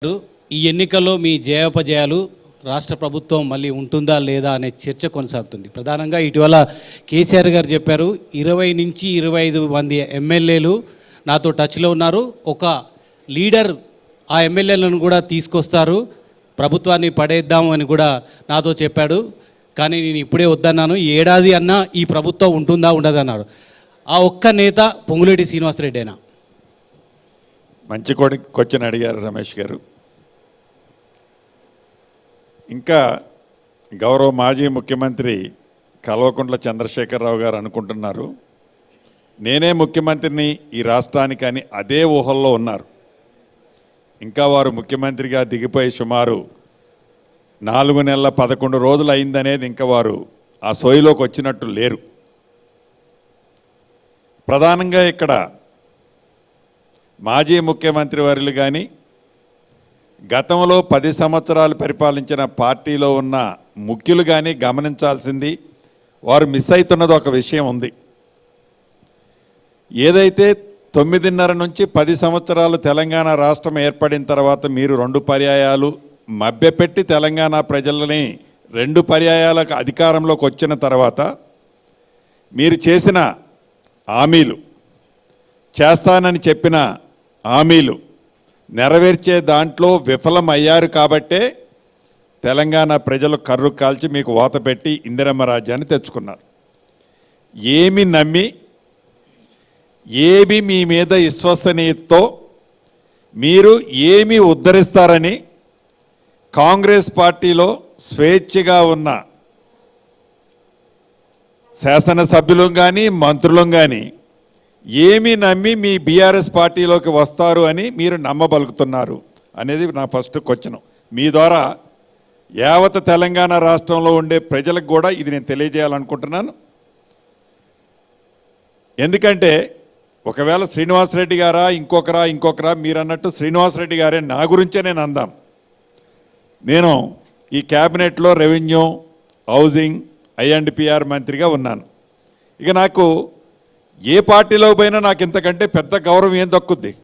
ఈ ఎన్నికల్లో మీ జయాపజయాలు రాష్ట్ర ప్రభుత్వం మళ్ళీ ఉంటుందా లేదా అనే చర్చ కొనసాగుతుంది. ప్రధానంగా ఇటీవల కేసీఆర్ గారు చెప్పారు, 20 నుంచి 25 మంది ఎమ్మెల్యేలు నాతో టచ్లో ఉన్నారు, ఒక లీడర్ ఆ ఎమ్మెల్యేలను కూడా తీసుకొస్తారు, ప్రభుత్వాన్ని పడేద్దాము అని కూడా నాతో చెప్పాడు. కానీ నేను ఇప్పుడే వద్దన్నాను, ఏడాది అన్నా ఈ ప్రభుత్వం ఉంటుందా ఉండదన్నాడు. ఆ ఒక్క నేత పొంగులేటి శ్రీనివాసరెడ్డేనా? మంచి క్వశ్చన్ అడిగారు రమేష్ గారు. ఇంకా గౌరవ మాజీ ముఖ్యమంత్రి కల్వకుంట్ల చంద్రశేఖరరావు గారు అనుకుంటున్నారు నేనే ముఖ్యమంత్రిని ఈ రాష్ట్రానికి అని అదే ఊహల్లో ఉన్నారు. ఇంకా వారు ముఖ్యమంత్రిగా దిగిపోయి సుమారు 4 నెలల 11 రోజులు అయిందనేది ఇంకా వారు ఆ సోయిలోకి వచ్చినట్టు లేరు. ప్రధానంగా ఇక్కడ మాజీ ముఖ్యమంత్రి వర్యులు కానీ గతంలో 10 సంవత్సరాలు పరిపాలించిన పార్టీలో ఉన్న ముఖ్యులు కానీ గమనించాల్సింది, వారు మిస్ అవుతున్నది ఒక విషయం ఉంది. ఏదైతే 9.5 నుంచి 10 సంవత్సరాలు తెలంగాణ రాష్ట్రం ఏర్పడిన తర్వాత మీరు 2 పర్యాయాలు మభ్యపెట్టి తెలంగాణ ప్రజలని 2 పర్యాయాలకు అధికారంలోకి వచ్చిన తర్వాత మీరు చేసిన హామీలు, చేస్తానని చెప్పిన హామీలు నెరవేర్చే దాంట్లో విఫలమయ్యారు. కాబట్టే తెలంగాణ ప్రజలు కర్రు కాల్చి మీకు వాత పెట్టి ఇందిరమ్మ రాజ్యాన్ని తెచ్చుకున్నారు. ఏమి నమ్మి, ఏమి మీ మీద విశ్వసనీయతతో, మీరు ఏమి ఉద్ధరిస్తారని కాంగ్రెస్ పార్టీలో స్వేచ్ఛగా ఉన్న శాసనసభ్యులు కానీ మంత్రులు కానీ ఏమి నమ్మి మీ బీఆర్ఎస్ పార్టీలోకి వస్తారు అని మీరు నమ్మబలుకుతున్నారు అనేది నా ఫస్ట్ క్వశ్చన్. మీ ద్వారా యావత్ తెలంగాణ రాష్ట్రంలో ఉండే ప్రజలకు కూడా ఇది నేను తెలియజేయాలనుకుంటున్నాను. ఎందుకంటే ఒకవేళ శ్రీనివాసరెడ్డి గారా ఇంకొకరా మీరు అన్నట్టు శ్రీనివాసరెడ్డి గారే నా గురించే నేను అందాం. నేను ఈ క్యాబినెట్లో రెవెన్యూ, హౌసింగ్, ఐ&పిఆర్ మంత్రిగా ఉన్నాను. ఇక నాకు ఏ పార్టీలో పోయినా నాకు ఇంతకంటే పెద్ద గౌరవం ఏం దక్కుద్ది?